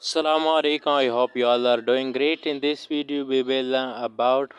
Assalamu alaikum. I hope you all are doing great. In this video we will learn about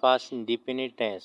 past indefinite tense.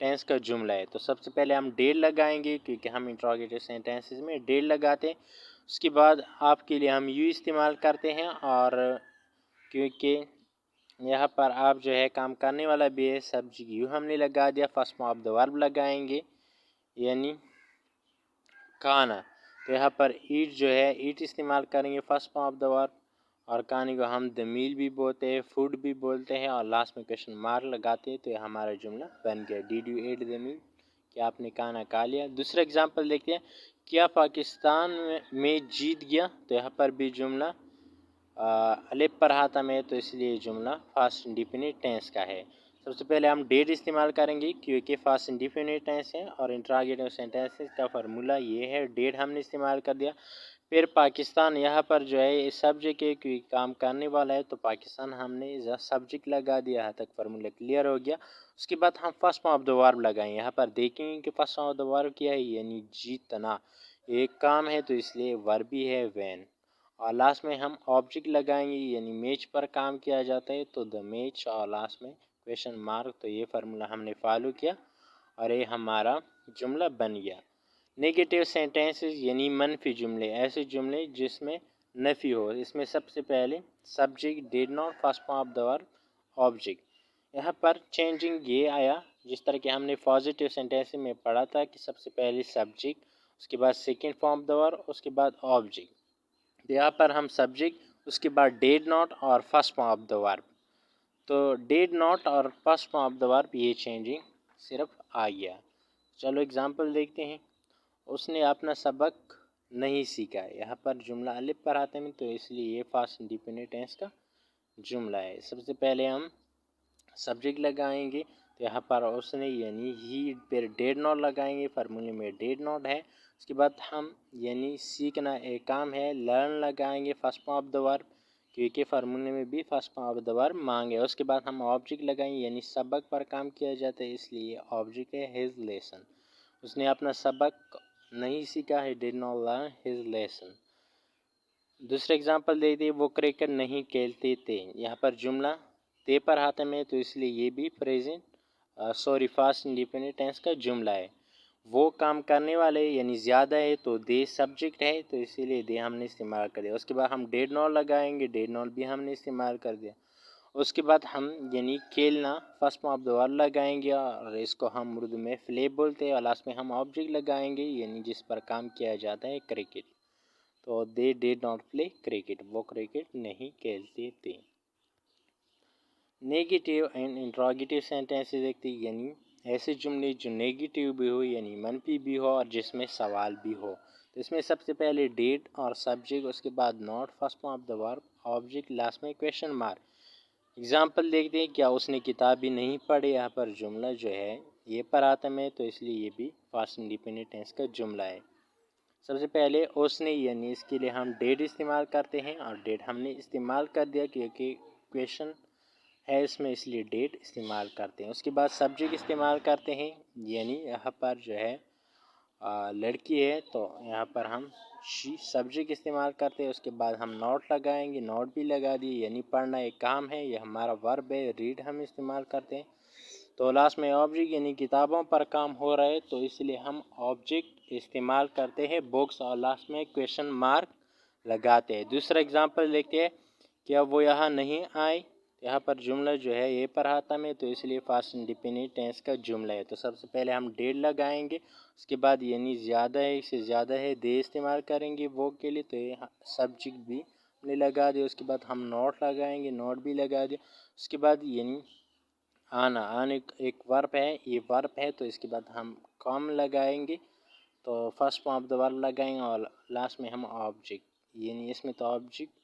Tense کا جملہ ہے۔ تو سب سے پہلے ہم ڈیڈ لگائیں گے کیونکہ ہم انٹروگیٹو سینٹینسز میں ڈیڈ لگاتے ہیں۔ اس کے بعد آپ کے لیے ہم یو استعمال کرتے ہیں، اور کیونکہ یہاں پر آپ جو ہے کام کرنے والا بھی ہے، سبجیکٹ یو ہم نے لگا دیا، فرسٹ فارم آف دا ورب لگائیں گے یعنی کھانا۔ تو یہاں پر ایٹ جو ہے ایٹ استعمال کریں گے فرسٹ فارم آف دا ورب، اور کھانے کو ہم دا میل بھی بولتے ہیں، فوڈ بھی بولتے ہیں، اور لاسٹ میں کویشچن مارک لگاتے ہیں۔ تو یہ ہمارا جملہ بن گیا، ڈیڈ یو ایٹ دا میل، کیا آپ نے کھانا کھا لیا۔ دوسرا اگزامپل دیکھتے ہیں، کیا پاکستان میں جیت گیا۔ تو یہاں پر بھی جملہ الف پر حاتم ہے، تو اس لیے جملہ فاسٹ انڈیفینٹ ٹینس کا ہے۔ سب سے پہلے ہم ڈیڈ استعمال کریں گے کیونکہ فاسٹ انڈیفینٹ ٹینس ہے، اور انٹراگیٹو سینٹینسز کا فارمولہ یہ ہے، ڈیڈ ہم نے استعمال کر دیا۔ پھر پاکستان یہاں پر جو ہے سبجیکٹ ہے کیونکہ کام کرنے والا ہے، تو پاکستان ہم نے سبجیکٹ لگا دیا، یہاں تک فارمولہ کلیئر ہو گیا۔ اس کے بعد ہم فرسٹ فارم آف دا ورب لگائیں، یہاں پر دیکھیں گے کہ فرسٹ فارم آف دا ورب کیا ہے، یعنی جیتنا، ایک کام ہے تو اس لیے ورب بھی ہے وین، اور لاسٹ میں ہم آبجیکٹ لگائیں گے یعنی میچ پر کام کیا جاتا ہے، تو دا میچ، اور لاسٹ میں کویشچن مارک۔ تو یہ فارمولہ ہم نے فالو کیا اور یہ ہمارا جملہ بن گیا۔ نیگیٹو سینٹینسز یعنی منفی جملے، ایسے جملے جس میں نفی ہو، اس میں سب سے پہلے subject did not, first form of the ورب آبجیکٹ۔ یہاں پر چینجنگ یہ آیا جس طرح کہ ہم نے پازیٹیو سینٹینس میں پڑھا تھا کہ سب سے پہلے سبجیکٹ، اس کے بعد سیکنڈ فارم آف دا ورب، اس کے بعد آبجیکٹ۔ یہاں پر ہم سبجیکٹ، اس کے بعد ڈیڈ ناٹ اور فرسٹ فارم آف دا ورب۔ تو ڈیڈ ناٹ اور فرسٹ فارم آف دا ورب یہ چینجنگ صرف آ گیا۔ چلو اگزامپل دیکھتے ہیں، اس نے اپنا سبق نہیں سیکھا، یہاں پر جملہ الف پر آتے ہیں، تو اس لیے یہ فاسٹ انڈیفینٹ ٹینس کا جملہ ہے۔ سب سے پہلے ہم سبجیکٹ لگائیں گے، تو یہاں پر اس نے یعنی ہی، پھر ڈیڈ ناٹ لگائیں گے، فارمولے میں ڈیڈ ناٹ ہے۔ اس کے بعد ہم یعنی سیکھنا ایک کام ہے، لرن لگائیں گے فرسٹ فارم آف دا ورب، کیونکہ فارمولے میں بھی فرسٹ فارم آف دا ورب مانگے۔ اس کے بعد ہم آبجیکٹ لگائیں گے یعنی سبق پر کام کیا جاتا ہے، اس لیے آبجیکٹ ہے ہز لیسن، اس نے اپنا سبق نہیں سیکھا ہے، did not learn his lesson. دوسرا اگزامپل دے دیں، وہ کرکٹ نہیں کھیلتے تھے، یہاں پر جملہ تے پر حاتم ہے، تو اس لیے یہ بھی فاسٹ انڈیفینٹ ٹینس کا جملہ ہے۔ وہ کام کرنے والے یعنی زیادہ ہے، تو دے سبجیکٹ ہے، تو اسی لیے دے ہم نے استعمال کر دیا۔ اس کے بعد ہم ڈیڈ ناٹ لگائیں گے، ڈیڈ ناٹ بھی ہم نے استعمال کر دیا۔ اس کے بعد ہم یعنی کھیلنا فرسٹ فارم آف دا ورب لگائیں گے، اور اس کو ہم اردو میں پلے بولتے ہیں، اور لاسٹ میں ہم آبجیکٹ لگائیں گے یعنی جس پر کام کیا جاتا ہے، کرکٹ۔ تو they did not play cricket, وہ کرکٹ نہیں کھیلتے تھے۔ نیگیٹو اینڈ انٹراگیٹو سینٹینسز دیکھتے ہیں، یعنی ایسے جملے جو نیگیٹو بھی ہو یعنی منفی بھی ہو، اور جس میں سوال بھی ہو۔ تو اس میں سب سے پہلے ڈیڈ اور سبجیکٹ، اس کے بعد not, first form of the ورب آبجیکٹ، لاسٹ میں کویشچن مارک۔ اگزامپل دیکھتے ہیں، کیا اس نے کتاب بھی نہیں پڑھی، یہاں پر جملہ جو ہے یہ پر آتم ہے، تو اس لیے یہ بھی فاسٹ انڈیفینٹ ٹینس کا جملہ ہے۔ سب سے پہلے اس نے یعنی اس کے لیے ہم ڈیڈ استعمال کرتے ہیں، اور ڈیڈ ہم نے استعمال کر دیا کیونکہ کویشچن ہے اس میں، اس لیے ڈیٹ استعمال کرتے ہیں۔ اس کے بعد سبجیکٹ استعمال کرتے ہیں، یعنی یہاں پر جو ہے لڑکی ہے، تو یہاں پر ہم شی سبجیکٹ استعمال کرتے ہیں۔ اس کے بعد ہم نوٹ لگائیں گے، نوٹ بھی لگا دیے، یعنی پڑھنا ایک کام ہے، یہ ہمارا ورب ہے، ریڈ ہم استعمال کرتے ہیں۔ تو لاسٹ میں آبجیکٹ یعنی کتابوں پر کام ہو رہا ہے، تو اس لیے ہم آبجیکٹ استعمال کرتے ہیں، بکس، اور لاسٹ میں کویشچن مارک لگاتے ہیں۔ دوسرا اگزامپل دیکھتے ہیں، کیا وہ یہاں نہیں آئے، یہاں پر جملہ جو ہے یہ پر حاتم ہے، تو اس لیے فاسٹ انڈیفینٹ ٹینس کا جملہ ہے۔ تو سب سے پہلے ہم ڈیڈ لگائیں گے، اس کے بعد یعنی زیادہ ہے، اس سے زیادہ ہے، دے استعمال کریں گے وہ کے لیے، تو یہ سبجیکٹ بھی ہم نے لگا دیا۔ اس کے بعد ہم نوٹ لگائیں گے، نوٹ بھی لگا دیا۔ اس کے بعد یعنی آنا ایک ورب ہے، یہ ورب ہے، تو اس کے بعد ہم کام لگائیں گے، تو فرسٹ فارم آف دا ورب لگائیں گے، اور لاسٹ میں ہم آبجیکٹ، یعنی اس میں تو آبجیکٹ